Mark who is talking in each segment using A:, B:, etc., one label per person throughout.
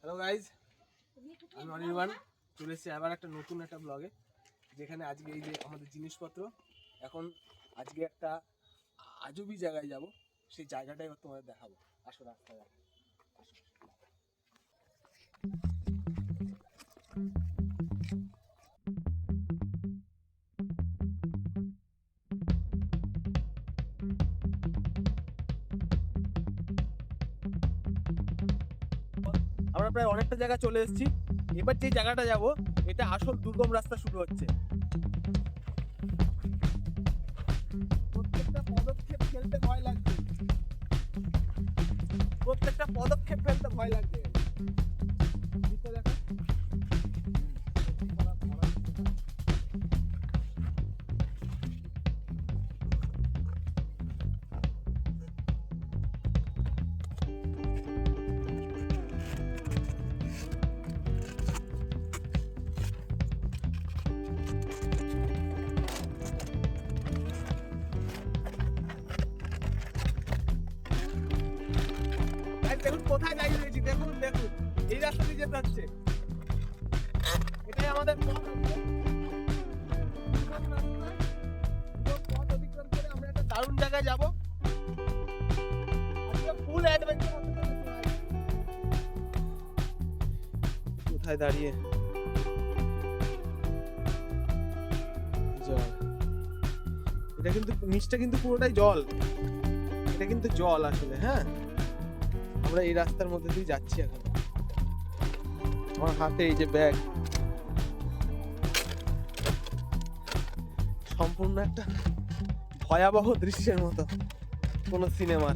A: Hello guys, আমি অনির্বাণ চলে এসেছি আবার একটা নতুন একটা ব্লগে, যেখানে আজকে এই যে আমাদের জিনিসপত্র এখন আজকে একটা আজবি জায়গায় যাব, সেই জায়গাটাই তোমাদের দেখাবো। আসো রাস্তায় আমরা প্রায় অনেকটা জায়গা চলে এসেছি। এবার যে জায়গাটা যাব এটা আসল দুর্গম রাস্তা শুরু হচ্ছে। প্রত্যেকটা পদক্ষেপ ফেলতে ভয় লাগছে, প্রত্যেকটা পদক্ষেপ ফেলতে ভয় লাগছে। দেখুন কোথায় দাঁড়িয়ে রয়েছি, দেখুন দেখুন এই রাস্তা দিয়ে যেতে হচ্ছে। এটাই আমাদের পথ অতিক্রম করে আমরা একটা দারুণ জায়গায় যাবো। ফুল অ্যাডভেঞ্চার। কোথায় দাঁড়িয়ে জল, এটা কিন্তু নিচটা কিন্তু পুরোটাই জল, এটা কিন্তু জল আসলে। হ্যাঁ, আমরা এই রাস্তার মধ্যে দিয়ে যাচ্ছি এখন। আমার হাতে এই যে ব্যাগ, সম্পূর্ণ একটা ভয়াবহ দৃশ্যের মতো কোন সিনেমার।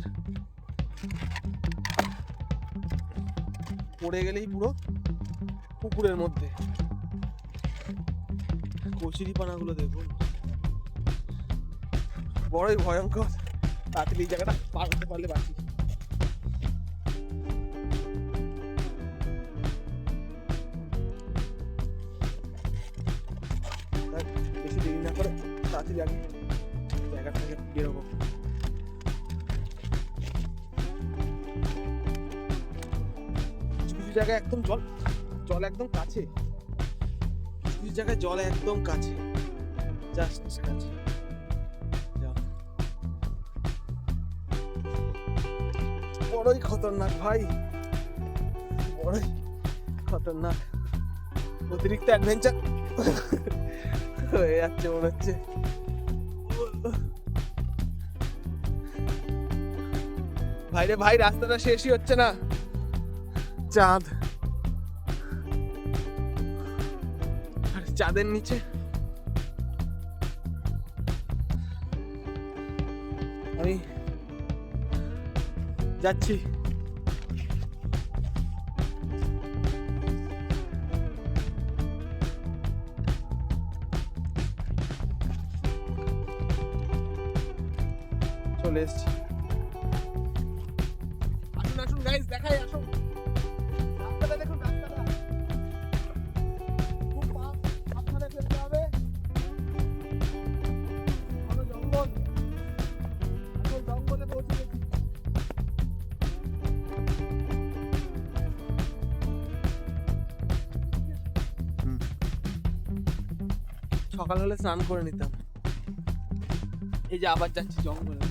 A: পড়ে গেলেই পুরো পুকুরের মধ্যে। কচুরিপানাগুলো দেখুন, বড়ই ভয়ঙ্কর। তাড়াতাড়ি এই জায়গাটা পার হতে পারলে বাঁচি। বেশি দেরি না করে তাড়াতাড়ি আগে জায়গা থেকে বেরোবো। কিছু কিছু জায়গায় একদম জল, জল একদম কাছে। কিছু কিছু জায়গায় জল একদম কাছে, জাস্ট কাছে। বড়ই খতরনাক ভাই, বড়ই খতরনাক। অতিরিক্ত অ্যাডভেঞ্চার হয়ে যাচ্ছে মনে হচ্ছে। ভাইরে ভাই, রাস্তাটা শেষই হচ্ছে না। চাঁদ, আর চাঁদের নিচে আমি যাচ্ছি। চলে এসছি। আসুন আসুন গাইস, দেখাই। আসুন রাস্তাটা দেখুন, রাস্তাটা খুব সাবধানে ফেলতে হবে। জঙ্গল, আসল জঙ্গলে পৌঁছে গেছি। সকাল হলে স্নান করে নিতাম। এই যে আবার যাচ্ছি জঙ্গলে।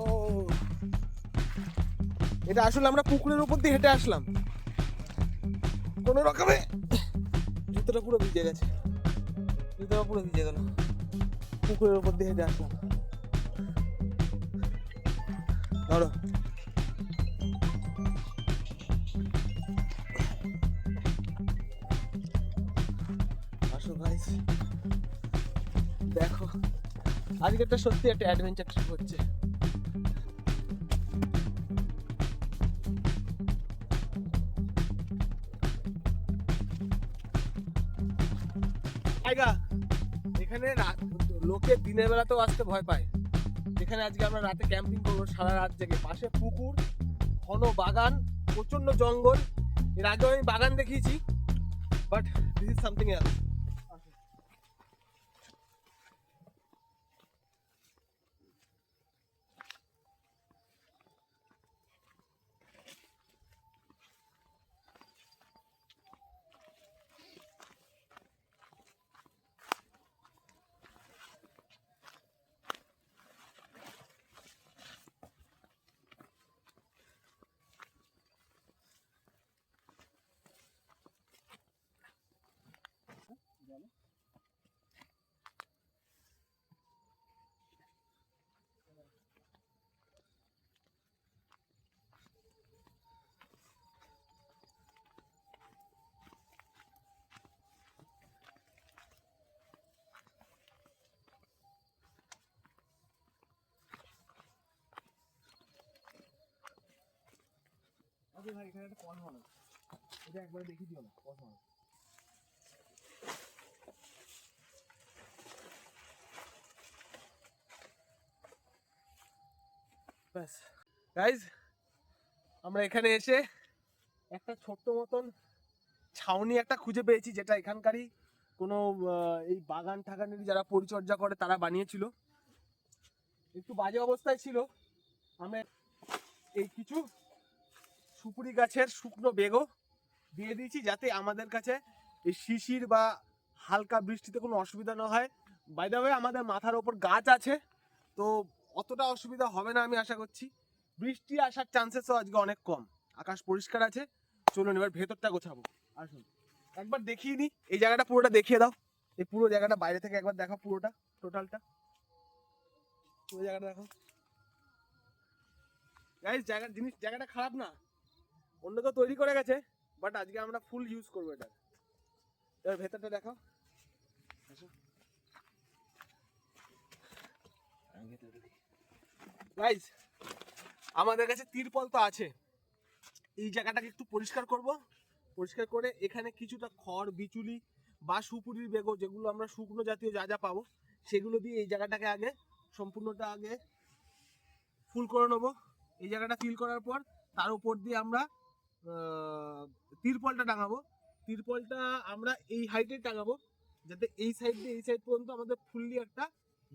A: ও, এটা আসলে আমরা পুকুরের উপর দিয়ে হেঁটে আসলাম। কোন রকমে জুতোটা পুরো ভিজে গেছে, জুতোটা পুরো ভিজে গেল। পুকুরের উপর দিয়ে হেঁটে আসলাম। ধরো, আসো গাইস, দেখো আজকেরটা সত্যি একটা অ্যাডভেঞ্চার ট্রিপ হচ্ছে। এখানে লোকে দিনের বেলাতেও আসতে ভয় পায়। এখানে আজকে আমরা রাতে ক্যাম্পিং করবো, সারা রাত জেগে। পাশে পুকুর, ঘন বাগান, প্রচন্ড জঙ্গল। এর আগে আমি বাগান দেখিয়েছি, but this is something else. ভাই এখানে একটা কল মারো, এটা একবার দেখিয়ে দিও না, কল মারো। ব্যাস গাইজ, আমরা এখানে এসে একটা ছোট্ট মতন ছাউনি একটা খুঁজে পেয়েছি, যেটা এখানকারই কোনো এই বাগান ঠাগানের যারা পরিচর্যা করে তারা বানিয়েছিল। একটু বাজে অবস্থায় ছিল। আমরা এই কিছু সুপুরি গাছের শুকনো বেগও দিয়ে দিয়েছি, যাতে আমাদের কাছে এই শিশির বা হালকা বৃষ্টিতে কোনো অসুবিধা না হয়। বাই দ্য ওয়ে, আমাদের মাথার ওপর গাছ আছে, তো অতটা অসুবিধা হবে না আমি আশা করছি। বৃষ্টি আসার চান্সেসও আজকে অনেক কম, আকাশ পরিষ্কার আছে। চলুন এবার ভেতরটা গোছাবো। আসুন একবার দেখিয়ে নিই, এই জায়গাটা পুরোটা দেখিয়ে দাও। এই পুরো জায়গাটা বাইরে থেকে একবার দেখো, পুরোটা টোটালটা পুরো জায়গাটা দেখো গাইস। জায়গাটা খারাপ না, অন্য কেউ তৈরি করে গেছে, বাট আজকে আমরা ফুল ইউজ করবো এটা। এবার ভেতরটা দেখো। গাইস, আমাদের কাছে তিরপল তো আছে। এই জায়গাটাকে একটু পরিষ্কার করব, পরিষ্কার করে এখানে কিছুটা খড়, বিচুলি বা সুপুরির বেগো, যেগুলো আমরা শুকনো জাতীয় যা যা পাবো, সেগুলো দিয়ে এই জায়গাটাকে আগে সম্পূর্ণটা আগে ফুল করে নেবো। এই জায়গাটা ফিল করার পর তার উপর দিয়ে আমরা তিরপলটা টাঙাবো। তিরপলটা আমরা এই হাইটে টাঙাবো, যাতে এই সাইড দিয়ে এই সাইড পর্যন্ত আমাদের ফুললি একটা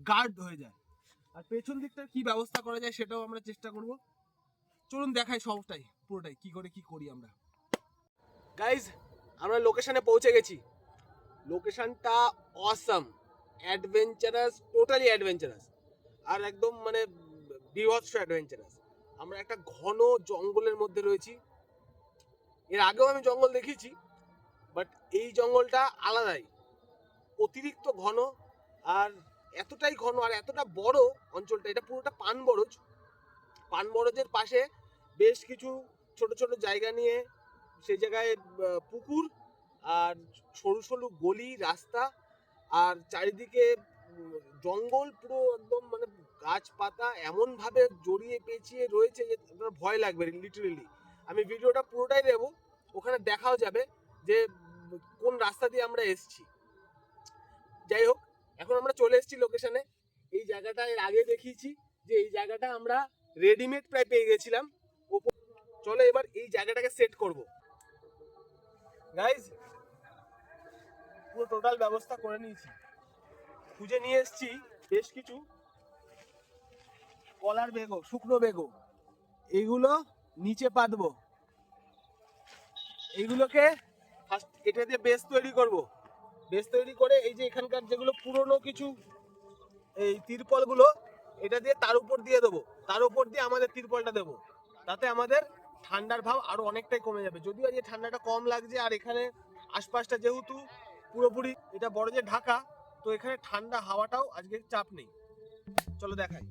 A: গার্ড হয়ে যায়। আর পেছন দিকটার কি ব্যবস্থা করা যায় সেটাও আমরা চেষ্টা করব। চলুন দেখাই সবটাই, পুরোটাই কি করে কি করি আমরা। গাইজ, আমরা লোকেশনে পৌঁছে গেছি। লোকেশনটা অসাম, অ্যাডভেঞ্চারাস, টোটালি অ্যাডভেঞ্চারাস, আর একদম মানে বিভৎস অ্যাডভেঞ্চারাস। আমরা একটা ঘন জঙ্গলের মধ্যে রয়েছি। এর আগেও আমি জঙ্গল দেখেছি, বাট এই জঙ্গলটা আলাদাই, অতিরিক্ত ঘন। আর এতটাই ঘন আর এতটা বড় অঞ্চলটা, এটা পুরোটা পানবরজ। পানবরজের পাশে বেশ কিছু ছোট ছোট জায়গা নিয়ে, সেই জায়গায় পুকুর আর সরু সরু গলি রাস্তা, আর চারিদিকে জঙ্গল, পুরো একদম মানে গাছপাতা এমনভাবে জড়িয়ে পেঁচিয়ে রয়েছে যে আপনার ভয় লাগবে লিটারেলি। আমি ভিডিওটা পুরোটাই দেবো, ওখানে দেখাও যাবে যে কোন রাস্তা দিয়ে আমরা এসেছি। যাই হোক, এখন আমরা চলে এসেছি লোকেশনে। এই জায়গাটা এর আগে দেখিয়েছি যে এই জায়গাটা আমরা রেডিমেড প্রায় পেয়ে গেছিলাম। চলো এবার এই জায়গাটাকে সেট করব। গাইজ, পুরো টোটাল ব্যবস্থা করে নিয়েছি। খুঁজে নিয়ে এসেছি বেশ কিছু কলার বেগো, শুকনো বেগো। এইগুলো নিচে পাতবো। এইগুলোকে ফার্স্ট এটা দিয়ে বেস তৈরি করব। বেস তৈরি করে এই যে এখানকার যেগুলো পুরনো কিছু এই তিরপলগুলো, এটা দিয়ে তার উপর দিয়ে দেবো। তার উপর দিয়ে আমাদের তিরপলটা দেবো, তাতে আমাদের ঠান্ডার ভাব আরো অনেকটাই কমে যাবে। যদিও আজকে ঠান্ডাটা কম লাগছে, আর এখানে আশপাশটা যেহেতু পুরোপুরি এটা বরফে ঢাকা, তো এখানে ঠান্ডা হাওয়াটাও আজকে চাপ নেই। চলো দেখাই।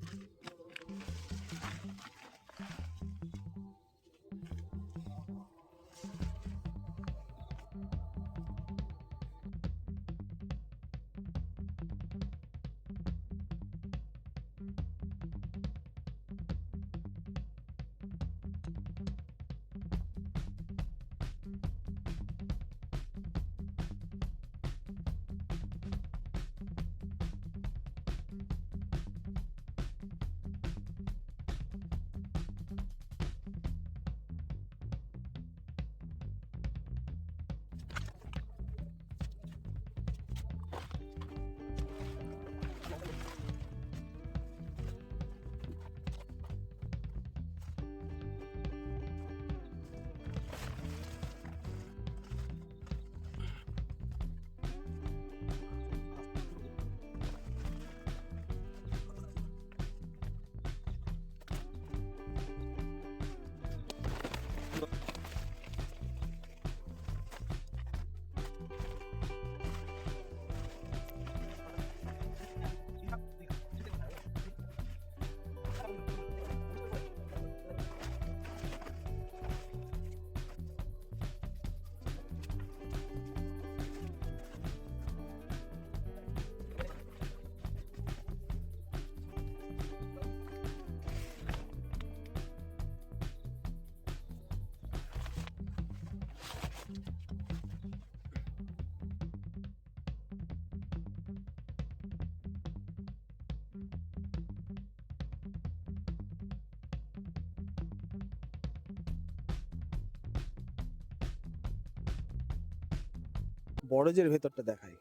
A: বড়জের ভেতরটা দেখাই।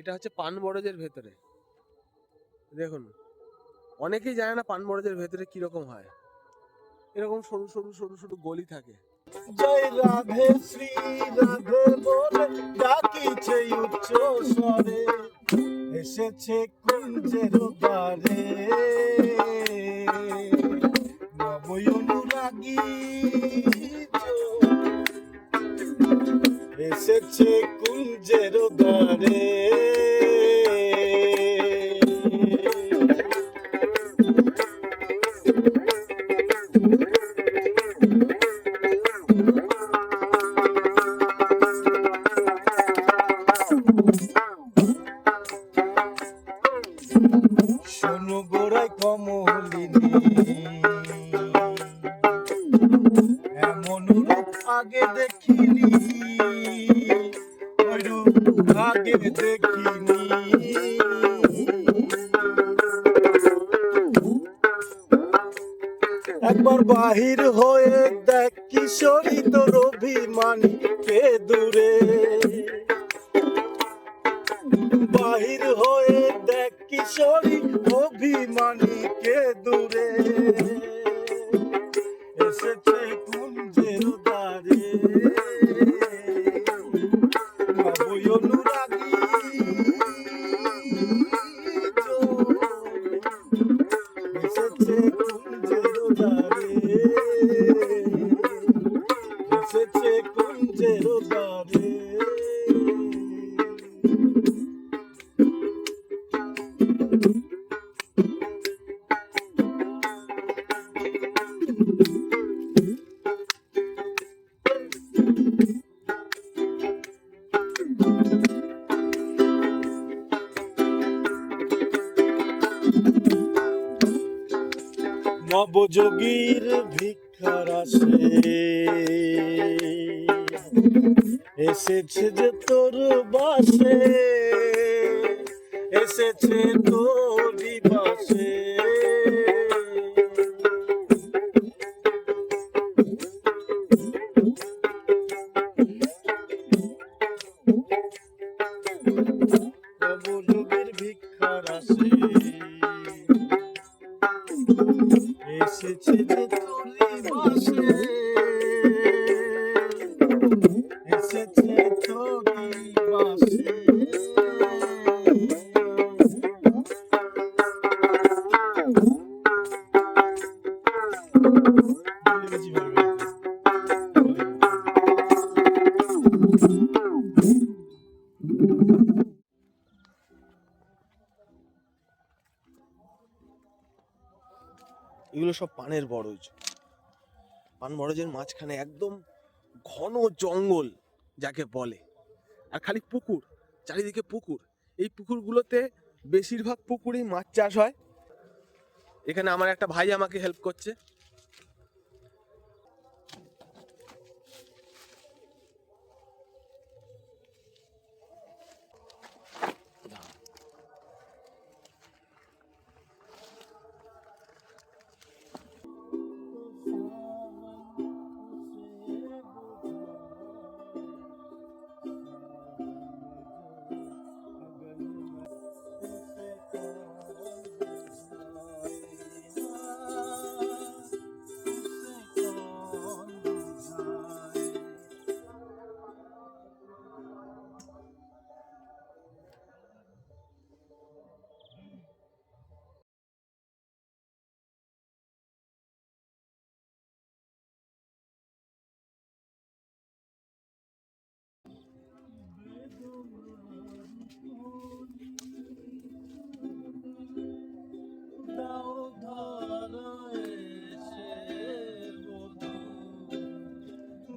A: এটা হচ্ছে পান বড়জের ভেতরে, দেখুন অনেকেই জানে না পান বড়জের ভেতরে কিরকম হয়। এরকম সরু সরু সরু সরু গলি থাকে।
B: জয় রাধে শ্রী রাধে বলে ডাকিছে উচ্চ স্বরে, এসেছে কুঞ্জের দ্বারে নবই অনুরাগী, এসেছে কুঞ্জের দ্বারে। শোনো গোড়ায় কমলিনী, এমন রূপ আগে দেখিনি, ওই রূপ আগে দেখিনি। একবার বাহির হয়ে দেখ কিশোরী তোর অভিমানী কে দূরে, বাহির হয়ে দেখ কিশোরী অভিমানী কে দূরে, এসেছে কুঞ্জের দ্বারে নবই অনুরাগী, এসেছে কুঞ্জের দ্বারে, এসেছে কুঞ্জের দ্বারে। নবযোগীর ভিক্ষার আসে এসেছে যে তোর বাসে, এসেছে তোরই বাসে। নবযোগীর ভিক্ষার আসে এসেছে যে তোরই বাসে, এসেছে তোরই বাসে।
A: এগুলো সব পানের বরজ। পান বরজের মাঝখানে একদম ঘন জঙ্গল যাকে বলে, আর খালি পুকুর, চারিদিকে পুকুর। এই পুকুরগুলোতে বেশিরভাগ পুকুরেই মাছ চাষ হয়। এখানে আমার একটা ভাই আমাকে হেল্প করছে।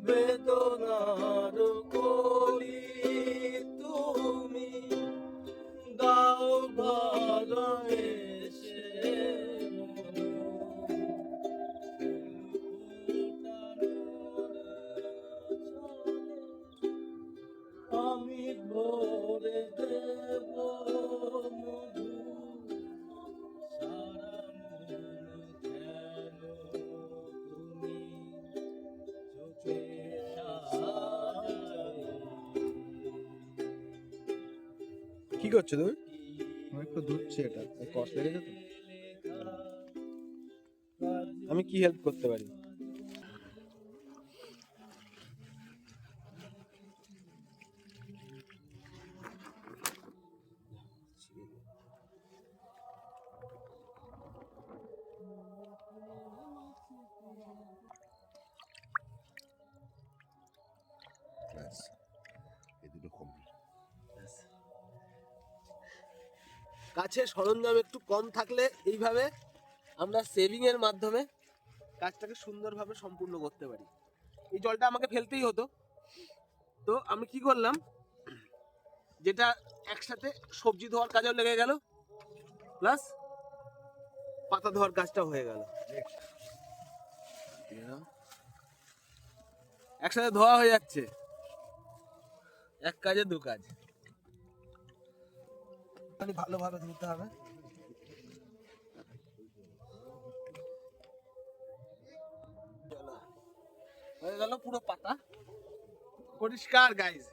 B: বেদনার কলি তুমি দাও ধরা এসে, আমি ভরে দেব মধু সারা মন কেন তুমি চোখে
A: করছো তুমি?
B: একটু ধুচ্ছি, এটা কষ লেগেছে তো।
A: আমি কি হেল্প করতে পারি? কাছে সরঞ্জাম একটু কম থাকলে এইভাবে আমরা সেভিং এর মাধ্যমে কাজটাকে সুন্দরভাবে সম্পূর্ণ করতে পারি। এই জলটা আমাকে ফেলতেই হতো, তো আমি কি করলাম, যেটা একসাথে সবজি ধোয়ার কাজেও লেগে গেল, প্লাস পাতা ধোয়ার কাজটা হয়ে গেল, একসাথে ধোয়া হয়ে যাচ্ছে। এক কাজে দু কাজ। ভালোভাবে ধুতে হবে। হয়ে গেল পুরো পাতা পরিষ্কার গাইজ।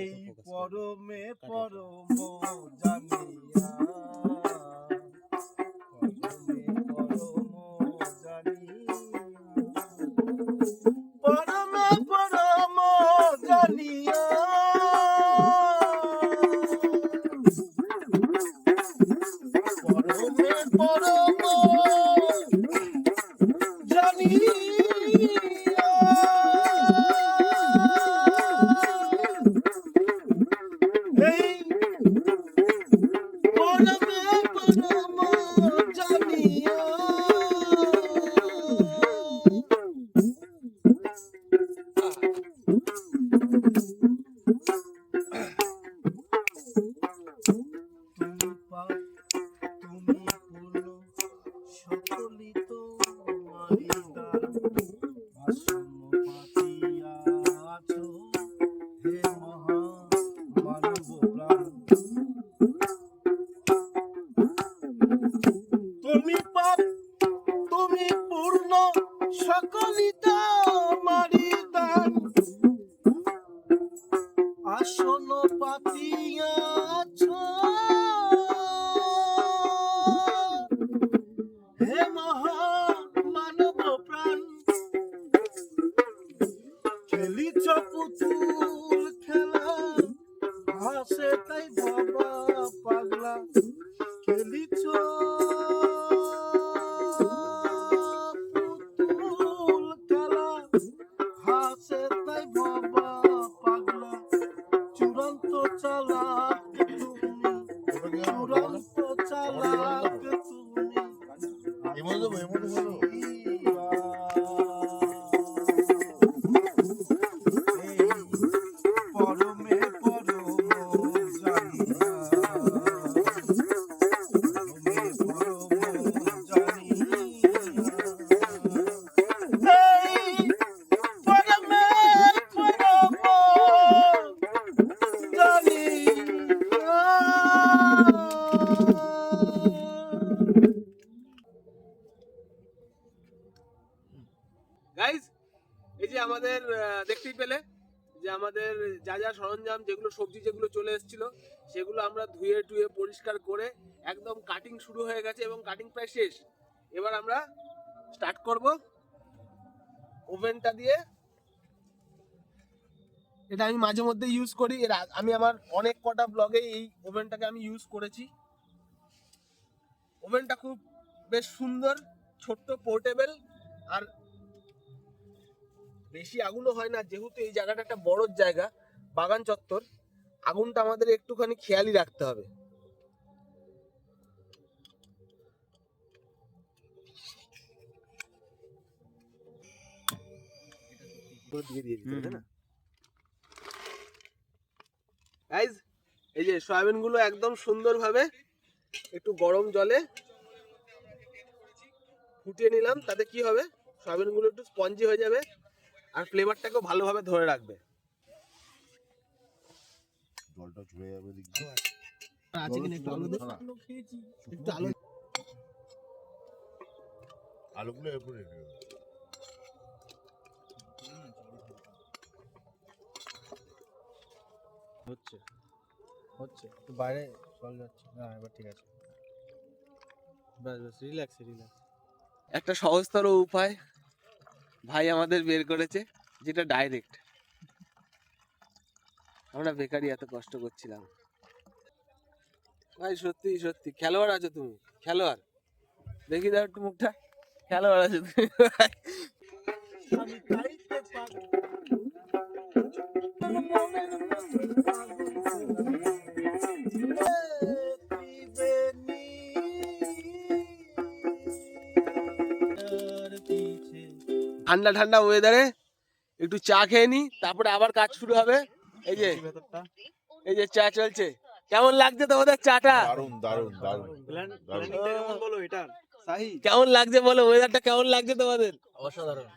B: এই পরমে পরম জানিয়া, পরমে পরম জানিয়া, পরমে পরম জানিয়া, এই পরমে পরম জানিয়া, তুমি পূর্ণ সকলিতা মারি দান, আসন পাতিয়াছ হে মহা মানব প্রাণ, খেলিছ পুতুল খেলা, হাসে তাই বাবা পাগলা, খেলিছ পুতুল খেলা, হাসে তাই বাবা পাগলা, চূড়ান্ত চালাক তুমি, চূড়ান্ত চালাক তুমি, পরমে পরম জানিয়া, পরমে পরম জানিয়া, পরমে পরম
A: গাইজ, এই যে আমাদের দেখতেই পেলে যে আমাদের যা যা সরঞ্জাম, যেগুলো সবজি যেগুলো চলে এসেছিল, সেগুলো আমরা ধুয়ে টুয়ে পরিষ্কার করে একদম কাটিং শুরু হয়ে গেছে এবং কাটিং প্রায় শেষ। এবার আমরা স্টার্ট করব ওভেনটা দিয়ে। এটা আমি মাঝে মধ্যে ইউজ করি, আমি আমার অনেক কটা ব্লগে এই ওভেনটাকে আমি ইউজ করেছি। ওভেনটা খুব বেশ সুন্দর, ছোট্ট, পোর্টেবল, আর বেশি আগুনও হয় না, যেহেতু এই জায়গাটা একটা বড় জায়গা, বাগান চত্বর, আগুনটা আমাদের একটুখানি খেয়ালই রাখতে হবে। গাইজ, এই যে সয়াবিন গুলো একদম সুন্দরভাবে একটু গরম জলে ফুটিয়ে নিলাম। তাতে কি হবে, সয়াবিন গুলো একটু স্পঞ্জি হয়ে যাবে আর ফ্লেভারটাকেও ভালোভাবে ধরে রাখবে।
B: জলটা ঝরে যাবে
A: আছে কিনা একটু আলু দে, একটু আলু,
B: আলুগুলো এরপরে হচ্ছে হচ্ছে একটু বাইরে চল যাচ্ছে না, এবার ঠিক আছে। ব্যাস ব্যাস, রিল্যাক্স রিল্যাক্স।
A: একটা সহজতর উপায় ভাই আমাদের বের করেছে, যেটা ডাইরেক্ট। আমরা বেকারি এত কষ্ট করছিলাম। ভাই সত্যি সত্যি খেলোয়াড় আছো তুমি, খেলোয়াড়। দেখি দাও একটু মুখটা, খেলোয়াড় আছো তুমি।
B: আমি চাইতে পারি
A: ঠান্ডা ঠান্ডা ওয়েদারে একটু চা খেয়ে নি, তারপরে আবার কাজ শুরু হবে। এই যে
B: ভেতরটা
A: এই যে চা চলছে। কেমন লাগছে তোমাদের চাটা?
C: দারুণ দারুণ দারুণ
B: প্ল্যানিংটা কেমন বলো এটার সাহি?
A: কেমন লাগছে বলো, ওয়েদারটা কেমন লাগছে তোমাদের?
B: অসাধারণ।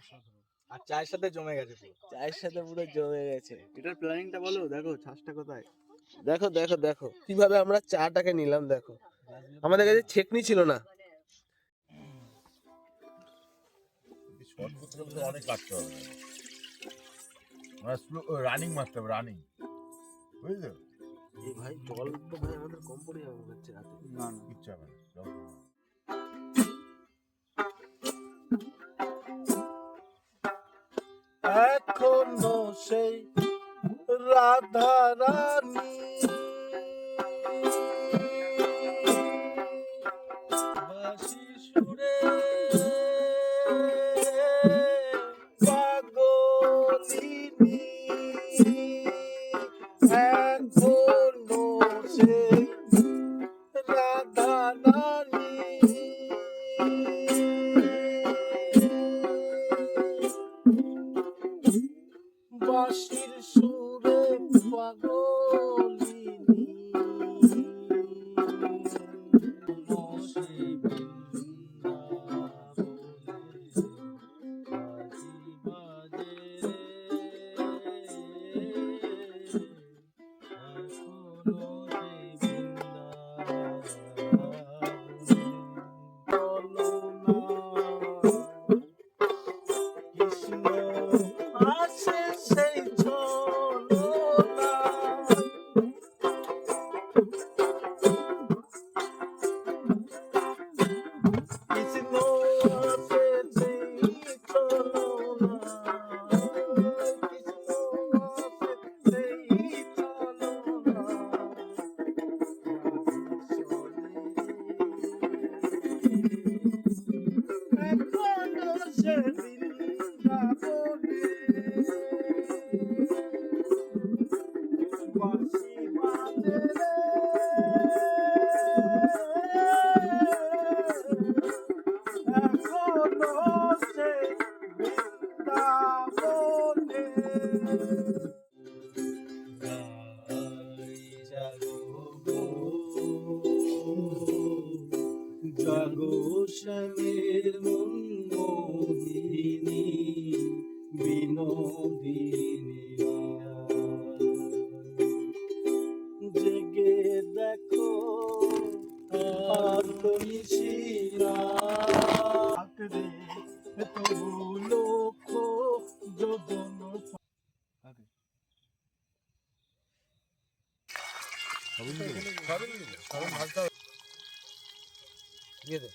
B: আর চায়ের সাথে জমে গেছে পুরো।
A: চায়ের সাথে পুরো জমে গেছে।
B: এটার প্ল্যানিংটা বলো, দেখো ছাঁচটা কোথায়।
A: দেখো দেখো দেখো কিভাবে আমরা চাটাকে নিলাম, দেখো আমাদের কাছে ছেকনি ছিল না।
C: শর্ট করতে গেলে তো অনেক কাটতে হবে, স্লো রানিং মারতে হবে, রানিং, বুঝলে?
A: এই ভাই জল তো ভাই আমাদের কম পড়ে যাবে হচ্ছে রাতে।
B: না না
C: কিচ্ছু হবে না, জল খাও।
B: এখনো সেই রাধা রানী বাঁশি সুরে পাগলিনী, এখনো সেই রাধা রানী বাঁশির সুরে পাগলিনী। কৃষ্ণ আসে সেই ছলনা, কৃষ্ণ আসে সেই ছলনা, কৃষ্ণ আসে সেই ছলনা। এখনো সে বৃন্দাবনে বাঁশি বাজে রে, এখনো সে বৃন্দাবনে। জাগো শ্যামের মন মোহিনী বিনোদিনী, জেগে দেখো আর নিশি রে, তবু লক্ষ যোজন
A: দিয়ে দে।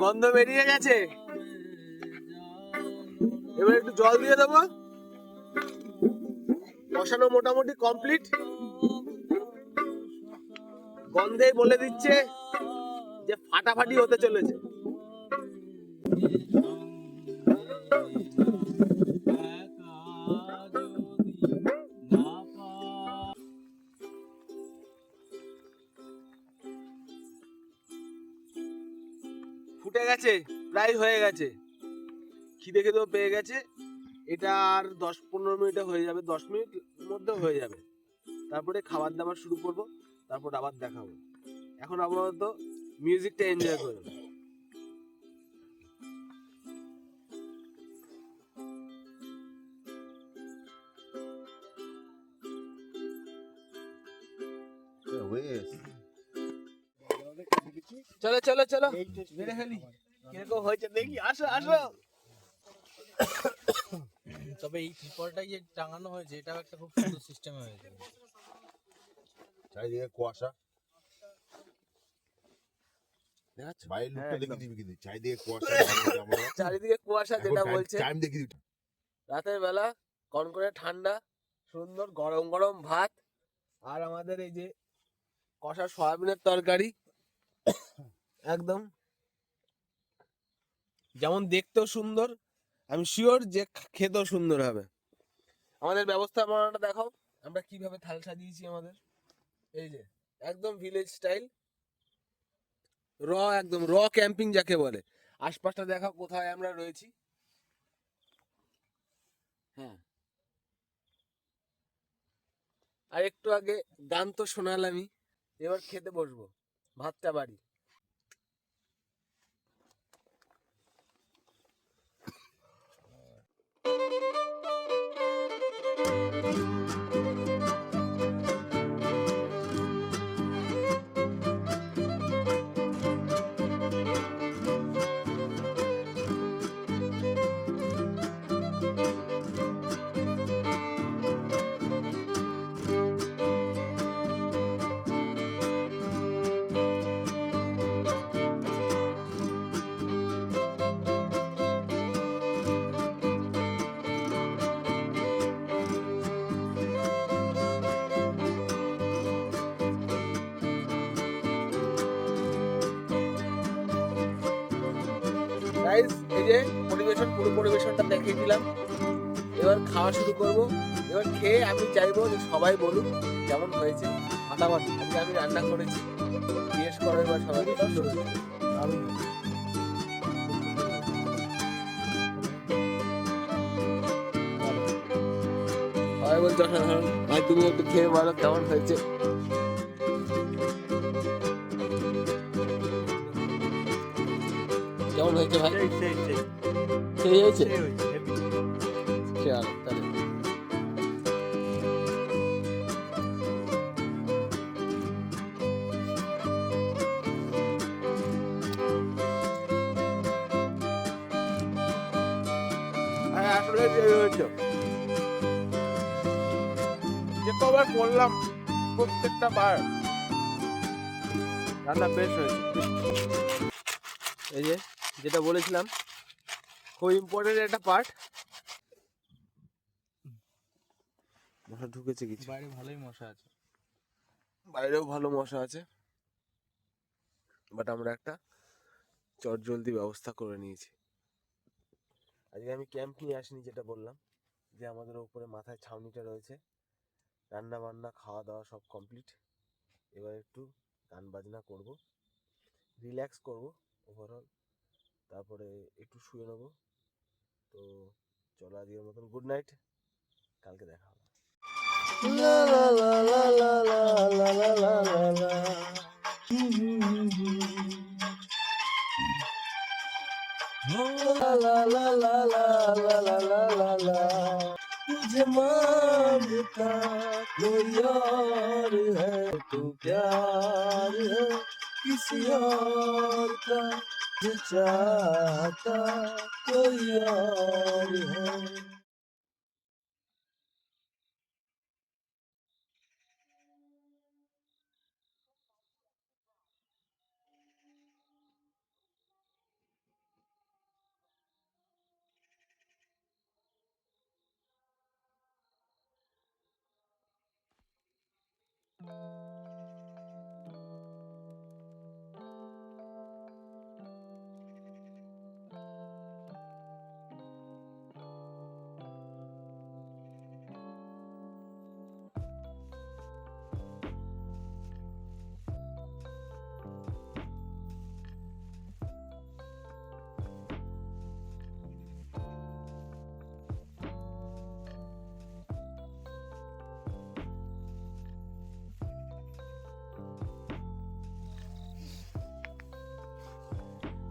A: গন্ধ বেরিয়ে গেছে, এবার একটু জল দিয়ে দেবো। কষানো মোটামুটি কমপ্লিট। গন্ধেই বলে দিচ্ছে যে ফাটাফাটি হতে চলেছে। ফুটে গেছে প্রায় হয়ে গেছে, খিদে খেতেও পেয়ে গেছে। এটা আর 10-15 মিনিটে হয়ে যাবে, 10 মিনিট মধ্যে হয়ে যাবে। তারপরে খাবার দাবার শুরু করব, তারপর আবার দেখাবো। এখন আপাতত মিউজিকটা এনজয় করুন। চলো চলো চলো বেড়ে ফেলি, কিরকম হয়েছে দেখি। আসো আসো।
B: তবে এই ত্রিপলটা যে টাঙানো হয়েছে এটাও একটা খুব সুন্দর সিস্টেম হয়েছে।
C: চারিদিকে কুয়াশা,
A: দেখাচ্ছ?
C: বাইরের লুকটা
A: হ্যাঁ,
C: দেখে
A: একদম।
C: দিবি কিন্তু চারিদিকে কুয়াশা।
A: চারিদিকে কুয়াশা, যেটা বলছে
C: টাইম দেখে দিবি।
A: রাতের বেলা কনকনে ঠান্ডা, সুন্দর গরম গরম ভাত, আর আমাদের এই যে কষা সয়াবিনের তরকারি, একদম যেমন দেখতেও সুন্দর, আমি শিওর যে খেতেও সুন্দর হবে। আমাদের ব্যবস্থাপনাটা দেখাও, আমরা কিভাবে থাল সাজিয়েছি আমাদের। এই যে একদম ভিলেজ স্টাইল, একদম ক্যাম্পিং যাকে বলে। আশপাশটা দেখাও কোথায় আমরা রয়েছি। হ্যাঁ, আর একটু আগে গান তো শোনালামই, এবার খেতে বসবো, ভাতটা বাড়ি। গাইস, এই যে পুরো পরিবেশনটা দেখিয়ে দিলাম। এবার খাওয়া শুরু করব। এবার খেয়ে আমি চাইবো যে সবাই বলুক কেমন হয়েছে। ফাটাফাটি আজকে আমি রান্না করেছি, জিজ্ঞেস করে বা সবাই সবাই বলছে অসাধারণ। ভাই তুমি একটু খেয়ে বলো কেমন হয়েছে। কেমন হয়েছে ভাই? সেই হয়েছে। চলো তাহলে। আসলে সেই হয়েছে, যে কবার করলাম প্রত্যেকটা বার রান্না বেশ হয়েছে। এই যে যেটা বলেছিলাম, খুব ইম্পর্টেন্ট একটা পার্ট। মশা ঢুকেছে কিছু,
B: বাইরে ভালোই মশা আছে।
A: বাইরেও ভালো মশা আছে, বাট আমরা একটা চটজলদি ব্যবস্থা করে নিয়েছি। আজকে আমি ক্যাম্প নিয়ে আসিনি, যেটা বললাম যে আমাদের উপরে মাথায় ছাউনিটা রয়েছে, রান্না বান্না খাওয়া দাওয়া সব কমপ্লিট। এবার একটু গান বাজনা করব, রিল্যাক্স করব ওভারঅল, তারপরে একটু শুয়ে নেব। তো চলো আজকের মতন গুড নাইট, কালকে দেখা হবে। লা লা লা লা লা লা লা লা লা লা। ला ला ला ला ला ला ला ला ला ला। तुझे मांगता कोई और है, तू प्यार है किसी और का, जो चाहता कोई और है।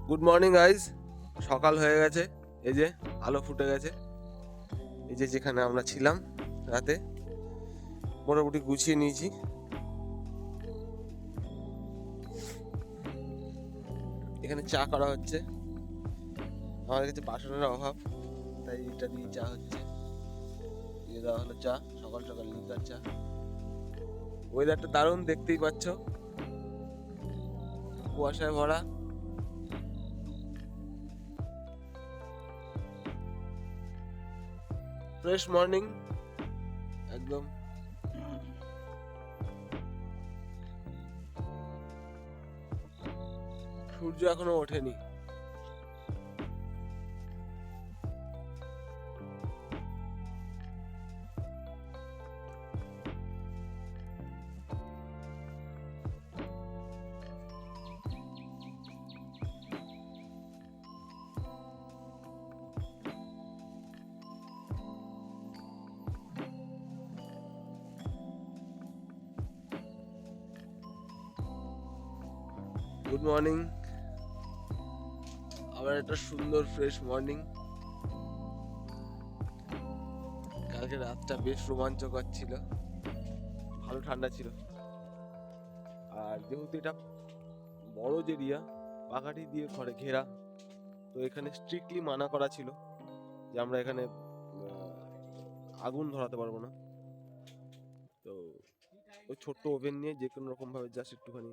A: গুড মর্নিং গাইজ, সকাল হয়ে গেছে, এই যে আলো ফুটে গেছে। এই যে যেখানে আমরা ছিলাম রাতে মোটামুটি গুছিয়ে নিয়েছি। এখানে চা করা হচ্ছে, আমাদের কাছে বাসনের অভাব, তাই এটা দিয়ে চা হচ্ছে। দিয়ে দেওয়া হলো চা, সকাল সকাল লিকার চা। ওয়েদারটা দারুণ, দেখতেই পাচ্ছ, কুয়াশায় ভরা। ফ্রেশ মর্নিং একদম। সূর্য এখনো ওঠেনি। গুড মর্নিং, আবার একটা সুন্দর ফ্রেশ মর্নিং। কালকে রাতটা বেশ রোমাঞ্চকর ছিল, ভালো ঠান্ডা ছিল। আর যেহেতু এটা বড় এরিয়া, পাকাঠি দিয়ে ঘরে ঘেরা, তো এখানে স্ট্রিক্টলি মানা করা ছিল যে আমরা এখানে আগুন ধরাতে পারবো না। তো ওই ছোট্ট ওভেন নিয়ে যে কোনো রকম ভাবে জাস্ট একটুখানি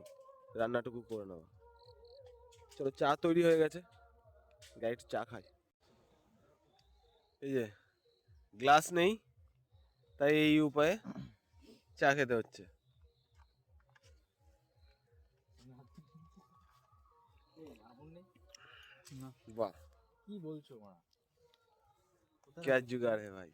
A: রান্নাটুকু করে নেওয়া। চলো, চা তৈরি হয়ে গেছে, গাড়িতে চা খাই। এই যে গ্লাস নেই, তাই এই উপায়ে চা খেতে হচ্ছে। वाह,
B: কি বলছো মা?
A: क्या जुगाड़ है भाई।